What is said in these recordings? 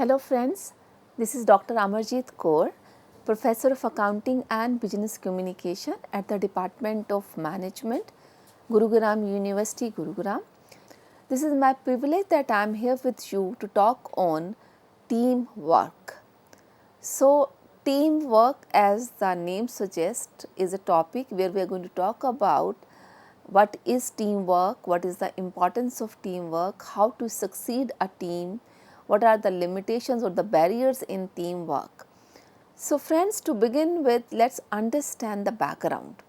Hello friends, this is Dr. Amarjit Kaur, Professor of Accounting and Business Communication at the Department of Management, Gurugram University, Gurugram. This is my privilege that I am here with you to talk on teamwork. So, teamwork, as the name suggests, is a topic where we are going to talk about what is teamwork, what is the importance of teamwork, how to succeed a team, what are the limitations or the barriers in teamwork. So, friends, to begin with, let's understand the background.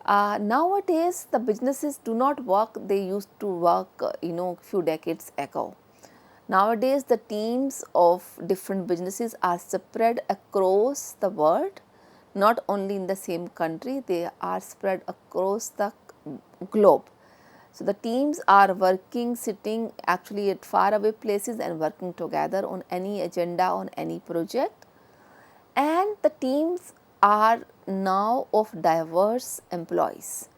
Nowadays, the businesses do not work they used to work, few decades ago. Nowadays, the teams of different businesses are spread across the world, not only in the same country, they are spread across the globe. So, the teams are working, sitting actually at far away places and working together on any agenda, on any project. And the teams are now of diverse employees.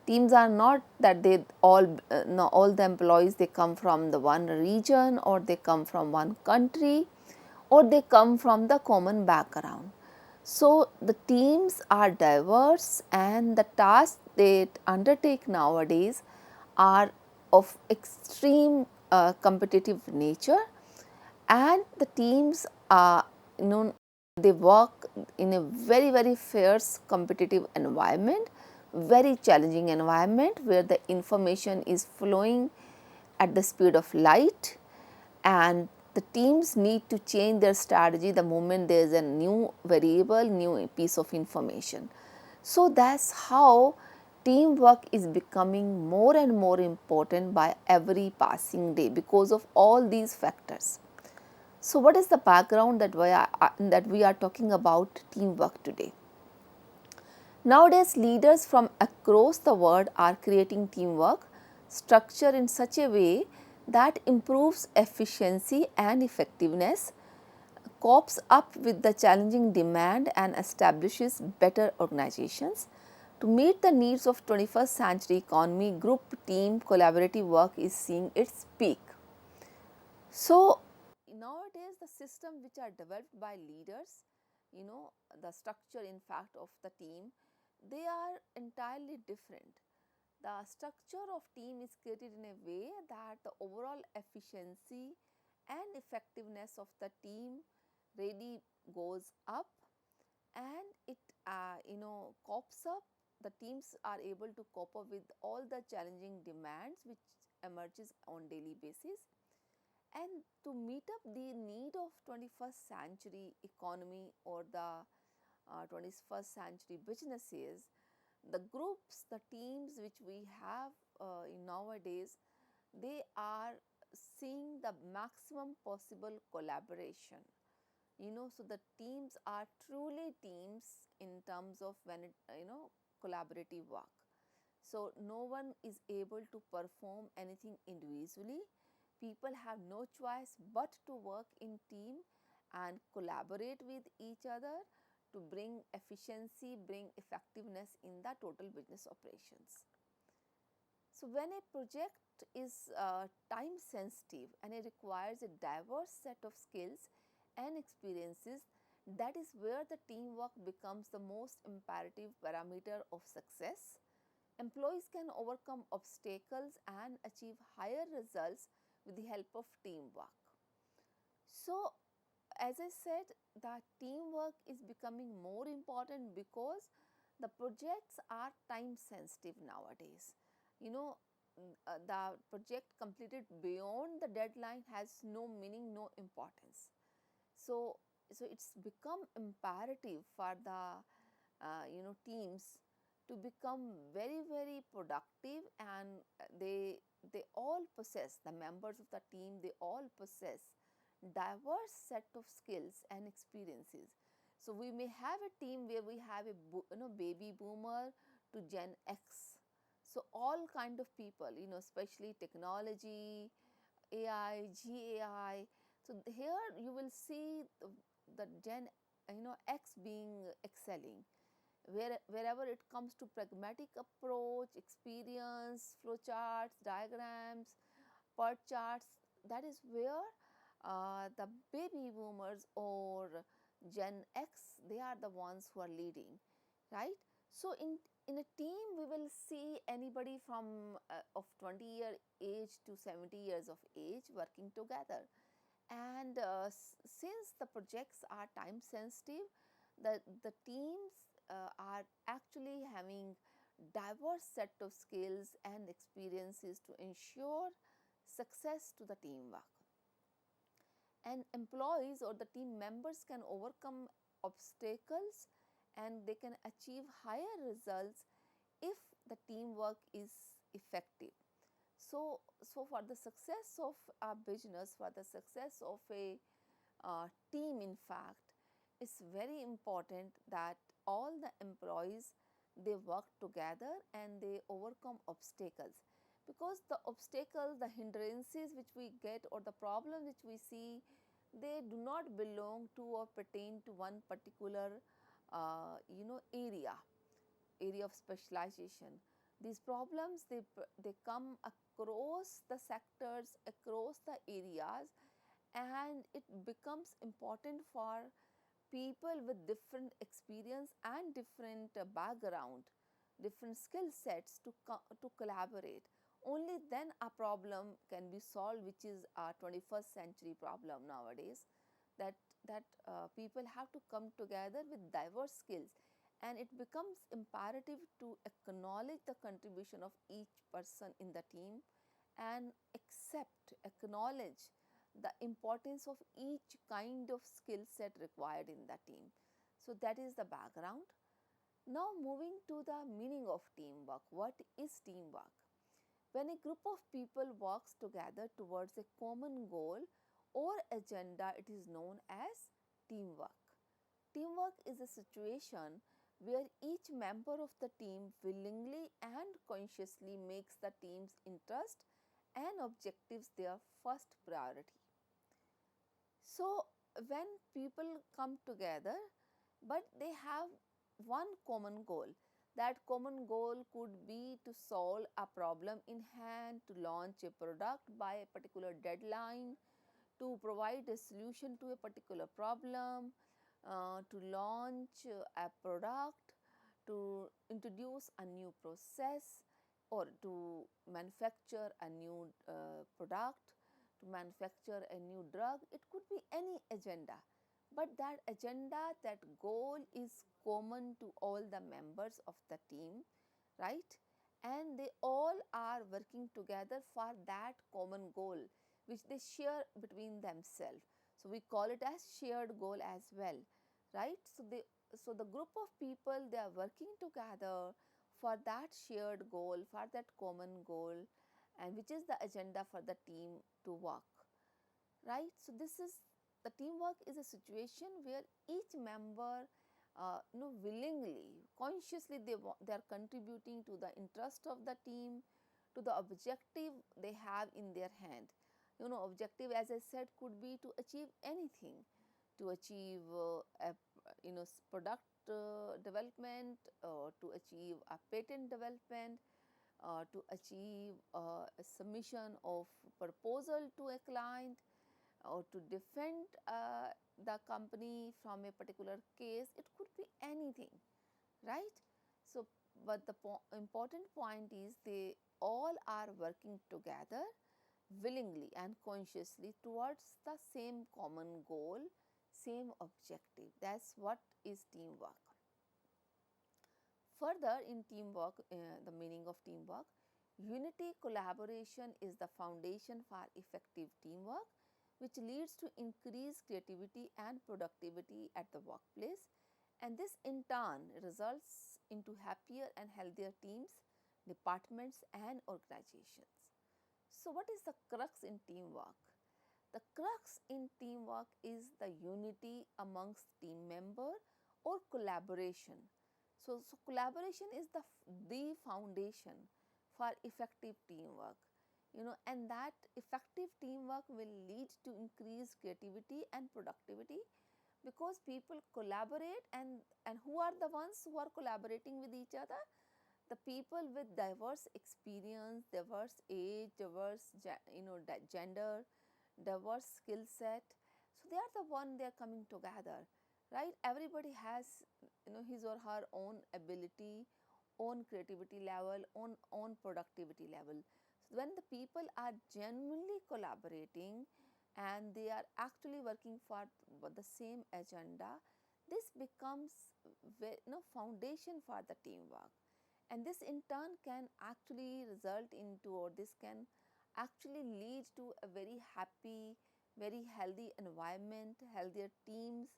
Teams are not that they all the employees they come from the one region or they come from one country or they come from the common background. So, the teams are diverse and the tasks they undertake nowadays are of extreme competitive nature, and the teams are they work in a very fierce competitive environment, very challenging environment where the information is flowing at the speed of light, and the teams need to change their strategy the moment there is a new variable, new piece of information. So, that is how teamwork is becoming more and more important by every passing day because of all these factors. So, what is the background that we are talking about teamwork today? Nowadays, leaders from across the world are creating teamwork structure in such a way that improves efficiency and effectiveness, copes up with the challenging demand and establishes better organizations. To meet the needs of 21st century economy, group, team, collaborative work is seeing its peak. So, nowadays the system which are developed by leaders, the structure in fact of the team, they are entirely different. The structure of team is created in a way that the overall efficiency and effectiveness of the team really goes up, and it copes up. The teams are able to cope up with all the challenging demands which emerges on daily basis, and to meet up the need of 21st century economy or the 21st century businesses, the groups, the teams which we have in nowadays, they are seeing the maximum possible collaboration. So the teams are truly teams in terms of when it, collaborative work. So no one is able to perform anything individually. People have no choice but to work in team and collaborate with each other to bring efficiency, bring effectiveness in the total business operations. So when a project is time sensitive and it requires a diverse set of skills and experiences, that is where the teamwork becomes the most imperative parameter of success. Employees can overcome obstacles and achieve higher results with the help of teamwork. So, as I said, the teamwork is becoming more important because the projects are time sensitive nowadays. The project completed beyond the deadline has no meaning, no importance. So, it's become imperative for the teams to become very productive, and they all possess, the members of the team, they all possess diverse set of skills and experiences. So we may have a team where we have a baby boomer to Gen X, so all kind of people, especially technology, AI, GAI. So here you will see the Gen X being excelling, wherever it comes to pragmatic approach, experience, flow charts, diagrams, PERT charts. That is where the baby boomers or Gen X, they are the ones who are leading, right? So in a team we will see anybody from of 20-year age to 70 years of age working together. And since the projects are time sensitive, the teams are actually having diverse set of skills and experiences to ensure success to the teamwork. And employees or the team members can overcome obstacles and they can achieve higher results if the teamwork is effective. So for the success of a business, for the success of a team, in fact, it's very important that all the employees, they work together and they overcome obstacles, because the obstacles, the hindrances which we get or the problems which we see, they do not belong to or pertain to one particular area of specialization. These problems, they come across the sectors, across the areas, and it becomes important for people with different experience and different background, different skill sets to collaborate. Only then a problem can be solved, which is a 21st century problem nowadays, that people have to come together with diverse skills, and it becomes imperative to acknowledge the contribution of each person in the team and acknowledge the importance of each kind of skill set required in the team. So that is the background. Now moving to the meaning of teamwork. What is teamwork? When a group of people works together towards a common goal or agenda, it is known as teamwork. Teamwork is a situation where each member of the team willingly and consciously makes the team's interest and objectives their first priority. So, when people come together, but they have one common goal, that common goal could be to solve a problem in hand, to launch a product by a particular deadline, to provide a solution to a particular problem, to launch a product, to introduce a new process, or to manufacture a new product, to manufacture a new drug. It could be any agenda, but that agenda, that goal is common to all the members of the team, right? And they all are working together for that common goal which they share between themselves. So we call it as shared goal as well, right? So the group of people, they are working together for that shared goal, for that common goal, and which is the agenda for the team to work, right? So this is the teamwork is a situation where each member willingly, consciously, they are contributing to the interest of the team, to the objective they have in their hand. Objective, as I said, could be to achieve anything, to achieve a product development, or to achieve a patent development, to achieve a submission of proposal to a client, or to defend the company from a particular case. It could be anything, right? So, but the important point is they all are working together willingly and consciously towards the same common goal, same objective. That's what is teamwork. Further, in teamwork, the meaning of teamwork, unity collaboration is the foundation for effective teamwork, which leads to increased creativity and productivity at the workplace, and this in turn results into happier and healthier teams, departments and organizations. So, what is the crux in teamwork? The crux in teamwork is the unity amongst team member or collaboration. So collaboration is the foundation for effective teamwork, and that effective teamwork will lead to increased creativity and productivity, because people collaborate, and who are the ones who are collaborating with each other? The people with diverse experience, diverse age, diverse gender, diverse skill set. So they are the one they are coming together, right? Everybody has his or her own ability, own creativity level, own productivity level. So when the people are genuinely collaborating and they are actually working for the same agenda, this becomes foundation for the teamwork, and this in turn can actually result into, or this can actually lead to a very happy, very healthy environment, healthier teams,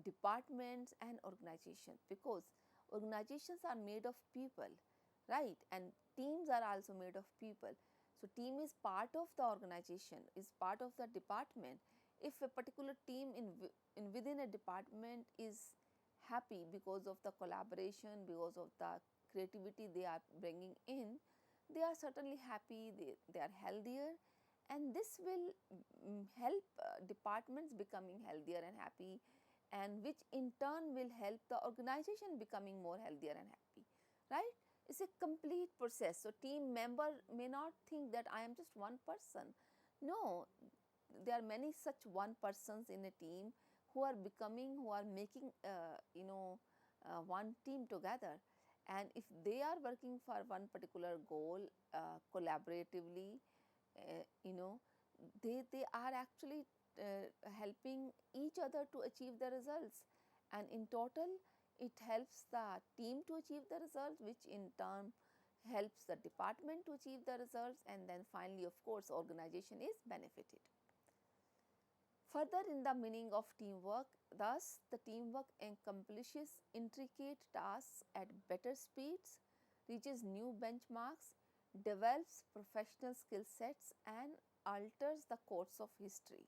departments and organizations, because organizations are made of people, right, and teams are also made of people. So team is part of the organization, is part of the department. If a particular team in within a department is happy because of the collaboration, because of the creativity they are bringing in, they are certainly happy, they are healthier, and this will help departments becoming healthier and happy, and which in turn will help the organization becoming more healthier and happy, right? It's a complete process. So team member may not think that I am just one person. No, there are many such one persons in a team who are becoming, who are making one team together, and if they are working for one particular goal collaboratively, they are actually helping each other to achieve the results, and in total it helps the team to achieve the results, which in turn helps the department to achieve the results, and then finally of course organization is benefited. Further in the meaning of teamwork, thus the teamwork accomplishes intricate tasks at better speeds, reaches new benchmarks, develops professional skill sets and alters the course of history.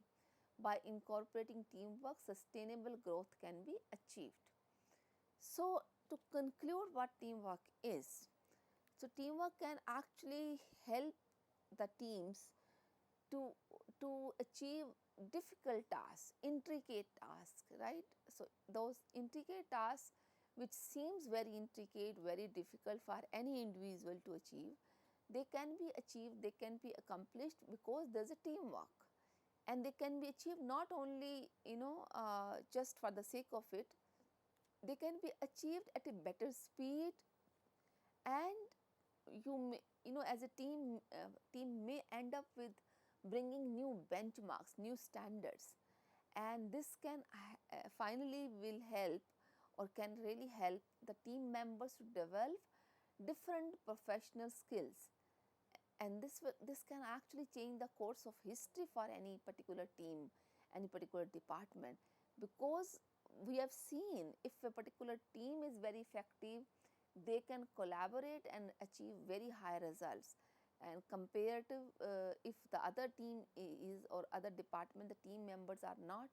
By incorporating teamwork, sustainable growth can be achieved. So, to conclude what teamwork is, so teamwork can actually help the teams to achieve difficult tasks, intricate tasks, right? So those intricate tasks which seems very intricate, very difficult for any individual to achieve, they can be achieved, they can be accomplished because there is a teamwork, and they can be achieved not only just for the sake of it, they can be achieved at a better speed, and you may, as a team may end up with bringing new benchmarks, new standards, and this can finally will help, or can really help the team members to develop different professional skills, and this can actually change the course of history for any particular team, any particular department, because we have seen if a particular team is very effective, they can collaborate and achieve very high results, and compared to if the other team is, or other department, the team members are not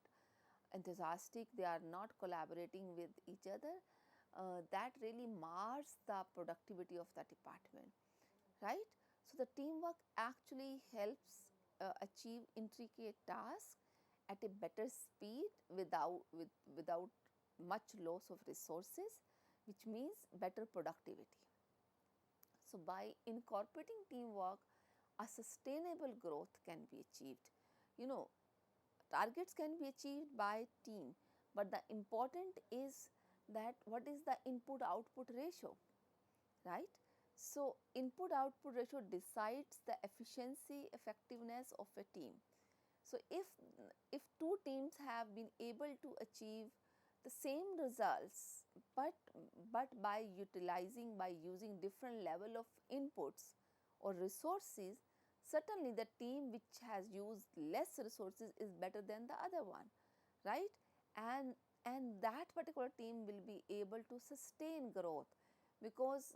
enthusiastic, they are not collaborating with each other, that really mars the productivity of the department, right? So the teamwork actually helps achieve intricate tasks at a better speed without much loss of resources, which means better productivity. So by incorporating teamwork, a sustainable growth can be achieved. Targets can be achieved by team, but the important is that what is the input output ratio, right? So input output ratio decides the efficiency, effectiveness of a team. So if two teams have been able to achieve the same results, but by using different level of inputs or resources, certainly the team which has used less resources is better than the other one, right? And that particular team will be able to sustain growth, because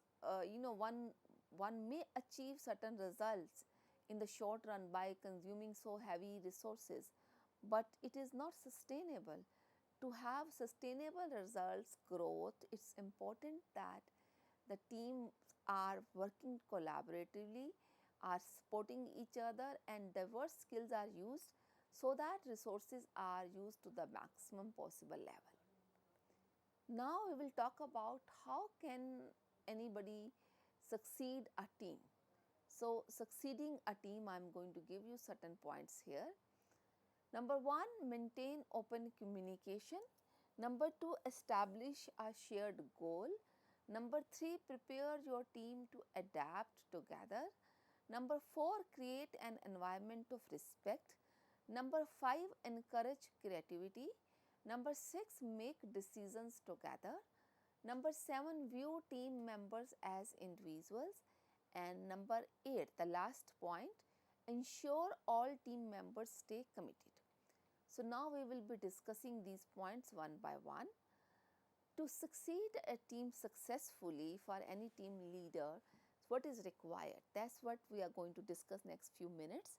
one may achieve certain results in the short run by consuming so heavy resources, but it is not sustainable. To have sustainable results, growth, it's important that the teams are working collaboratively, are supporting each other, and diverse skills are used so that resources are used to the maximum possible level. Now we will talk about how can anybody succeed a team. So succeeding a team, I am going to give you certain points here. Number 1, maintain open communication. Number 2, establish a shared goal. Number 3, prepare your team to adapt together. Number 4, create an environment of respect. Number 5, encourage creativity. Number 6, make decisions together. Number 7, view team members as individuals. And number 8, the last point, ensure all team members stay committed. So, now we will be discussing these points one by one. To succeed a team successfully, for any team leader, what is required? That is what we are going to discuss next few minutes.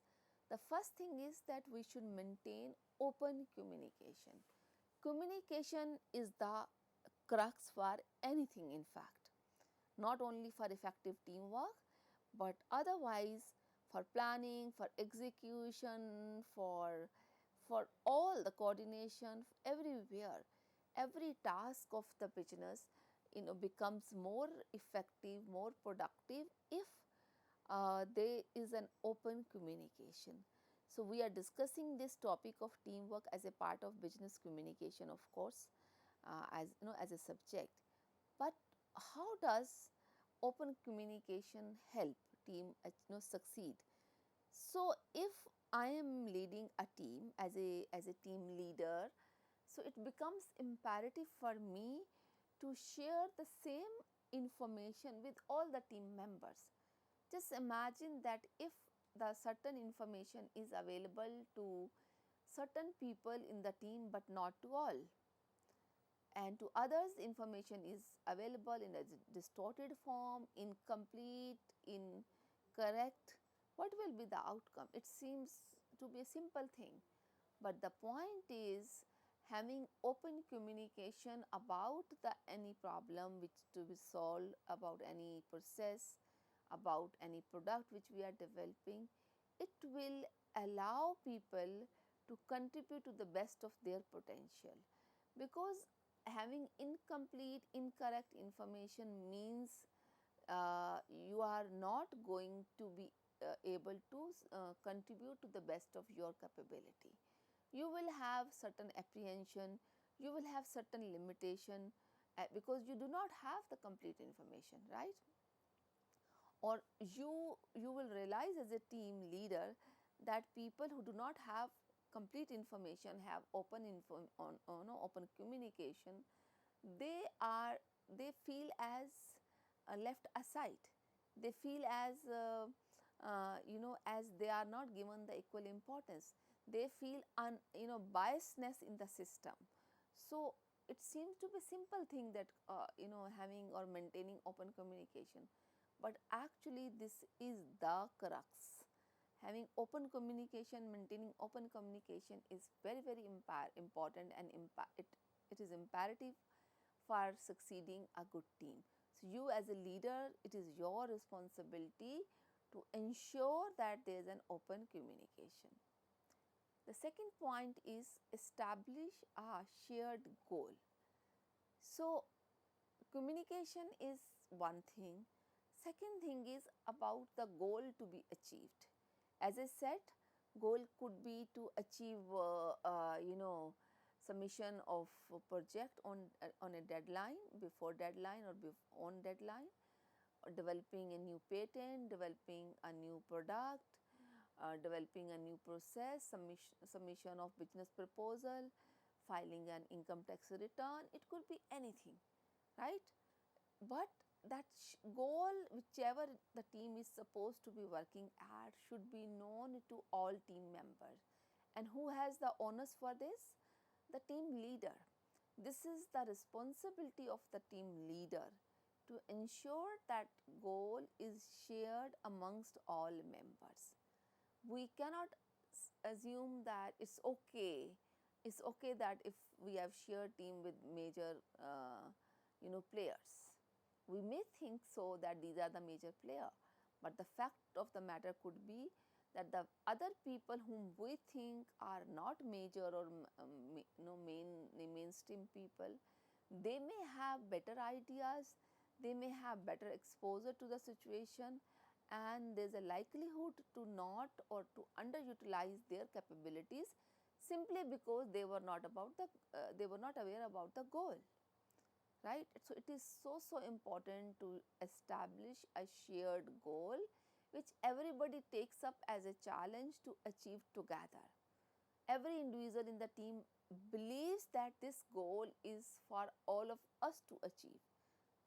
The first thing is that we should maintain open communication. Communication is the crux for anything, in fact, not only for effective teamwork, but otherwise for planning, for execution, for all the coordination everywhere. Every task of the business becomes more effective, more productive if there is an open communication. So, we are discussing this topic of teamwork as a part of business communication, of course, as as a subject. But how does open communication help team succeed? So, if I am leading a team as a team leader, so it becomes imperative for me to share the same information with all the team members. Just imagine that if the certain information is available to certain people in the team but not to all, and to others information is available in a distorted form, incomplete, incorrect, what will be the outcome? It seems to be a simple thing, but the point is having open communication about any problem which to be solved, about any process, about any product which we are developing. It will allow people to contribute to the best of their potential, because having incomplete, incorrect information means you are not going to be able to contribute to the best of your capability. You will have certain apprehension, you will have certain limitation because you do not have the complete information, right? Or you will realize as a team leader that people who do not have complete information, have open open communication, they feel as left aside, they feel as as they are not given the equal importance, they feel biasness in the system. So, it seems to be simple thing that having or maintaining open communication, but actually this is the crux. Having open communication, maintaining open communication is very important, and it is imperative for succeeding a good team. So, you as a leader, it is your responsibility to ensure that there is an open communication. The second point is establish a shared goal. So, communication is one thing. Second thing is about the goal to be achieved. As I said, goal could be to achieve submission of a project on a deadline, before deadline or on deadline, or developing a new patent, developing a new product, developing a new process, submission of business proposal, filing an income tax return, it could be anything, right? But that goal, whichever the team is supposed to be working at, should be known to all team members. And who has the onus for this? The team leader. This is the responsibility of the team leader to ensure that goal is shared amongst all members. We cannot assume that it's okay that if we have shared team with major players, we may think so that these are the major player, but the fact of the matter could be that the other people whom we think are not major or mainstream people, they may have better ideas, they may have better exposure to the situation, and there is a likelihood to not or to underutilize their capabilities simply because they were not aware about the goal, right? So it is so important to establish a shared goal which everybody takes up as a challenge to achieve together. Every individual in the team believes that this goal is for all of us to achieve.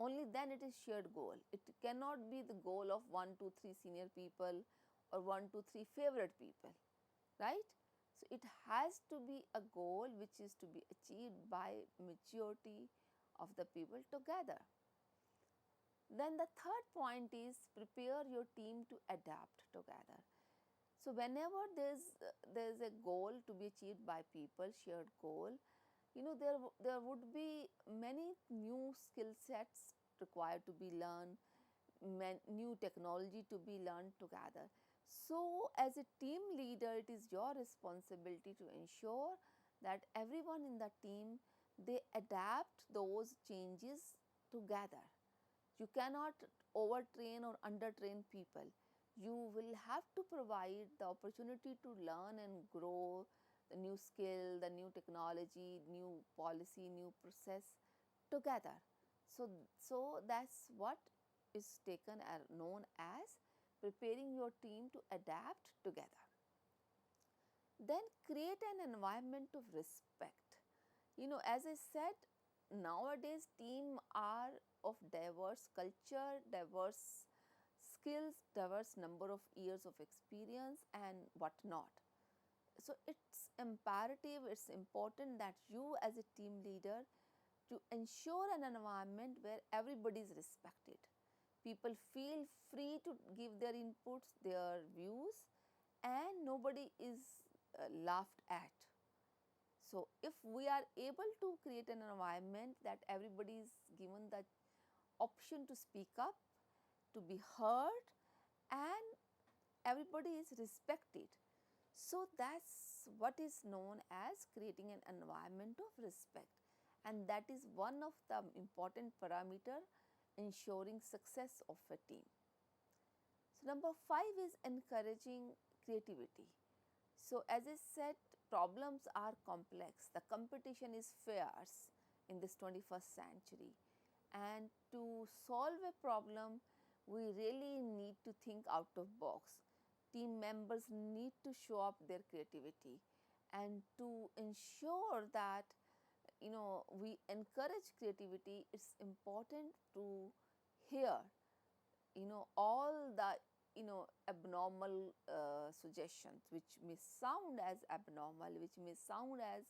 Only then it is shared goal. It cannot be the goal of 1, 2, 3 senior people or 1, 2, 3 favorite people, right? So it has to be a goal which is to be achieved by majority of the people together. Then the third point is prepare your team to adapt together. So whenever there's a goal to be achieved by people, shared goal, there would be many new skill sets required to be learned, new technology to be learned together. So as a team leader, it is your responsibility to ensure that everyone in the team, they adapt those changes together. You cannot overtrain or undertrain people. You will have to provide the opportunity to learn and grow the new skill, the new technology, new policy, new process together. So that's what is taken or known as preparing your team to adapt together. Then create an environment of respect. As I said, nowadays team are of diverse culture, diverse skills, diverse number of years of experience and whatnot. So it's imperative, it's important that you as a team leader to ensure an environment where everybody is respected. People feel free to give their inputs, their views, and nobody is laughed at. So if we are able to create an environment that everybody is given the option to speak up, to be heard, and everybody is respected. So that's what is known as creating an environment of respect, and that is one of the important parameter ensuring success of a team. So number 5 is encouraging creativity. So as I said, problems are complex. The competition is fierce in this 21st century. And to solve a problem, we really need to think out of box. Team members need to show up their creativity, and to ensure that we encourage creativity, it's important to hear all the abnormal suggestions which may sound as abnormal, which may sound as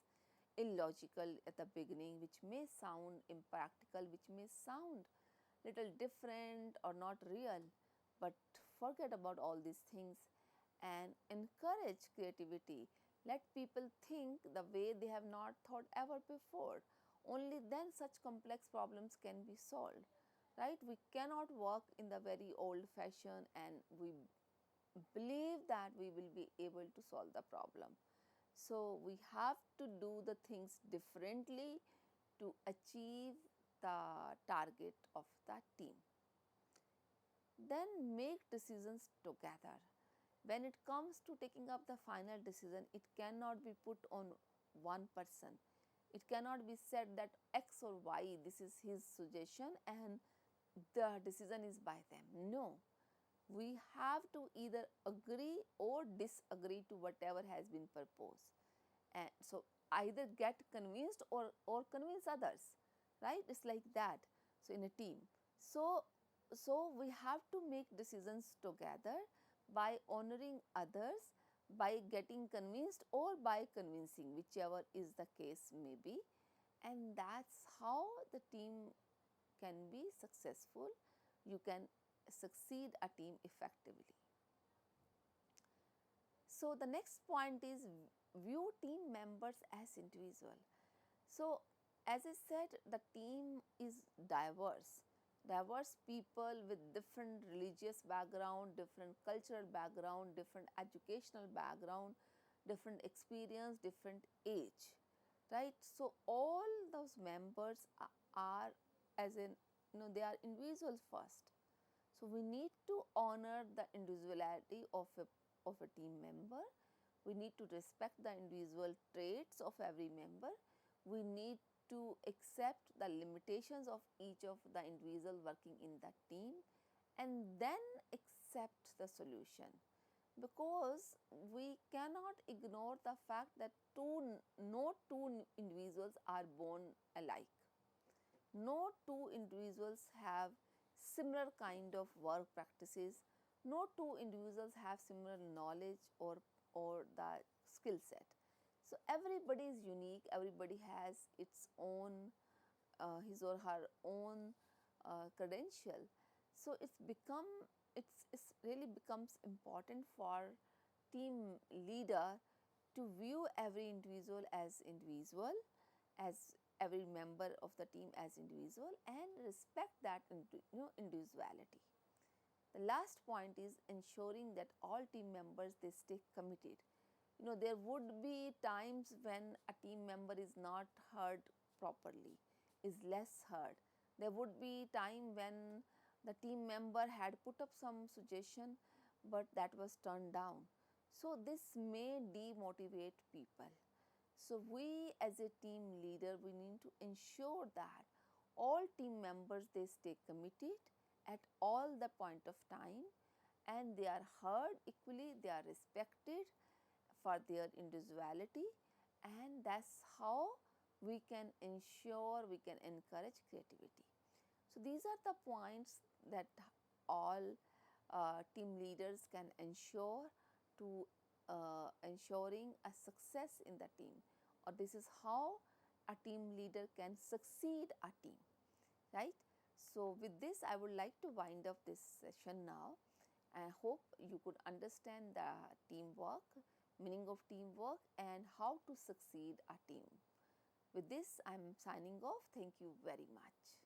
illogical at the beginning, which may sound impractical, which may sound little different or not real, but forget about all these things and encourage creativity. Let people think the way they have not thought ever before. Only then such complex problems can be solved, right? We cannot work in the very old fashion and we believe that we will be able to solve the problem. So we have to do the things differently to achieve the target of the team. Then make decisions together. When it comes to taking up the final decision, it cannot be put on one person. It cannot be said that X or Y, this is his suggestion and the decision is by them. No, we have to either agree or disagree to whatever has been proposed. And so either get convinced or convince others, right? It's like that. So in a team. So we have to make decisions together by honoring others, by getting convinced or by convincing, whichever is the case may be. And that's how the team can be successful. You can succeed a team effectively. So the next point is view team members as individual. So as I said, the team is diverse people with different religious background, different cultural background, different educational background, different experience, different age, right? So all those members are as in they are individuals first. So we need to honor the individuality of a team member. We need to respect the individual traits of every member. We need to accept the limitations of each of the individual working in that team, and then accept the solution, because we cannot ignore the fact that no two individuals are born alike. No two individuals have similar kind of work practices. No two individuals have similar knowledge or the skill set. So everybody is unique. Everybody has its own his or her own credential. So it's really becomes important for team leader to view every individual as individual, as every member of the team as individual, and respect that individuality. The last point is ensuring that all team members they stay committed. There would be times when a team member is not heard properly, is less heard. There would be time when the team member had put up some suggestion, but that was turned down. So this may demotivate people. So we as a team leader, we need to ensure that all team members they stay committed at all the point of time, and they are heard equally, they are respected for their individuality, and that's how we can ensure, we can encourage creativity. So these are the points that all team leaders can ensure to ensuring a success in the team, or this is how a team leader can succeed a team, right? So with this I would like to wind up this session now. I hope you could understand the teamwork, meaning of teamwork, and how to succeed a team. With this I am signing off. Thank you very much.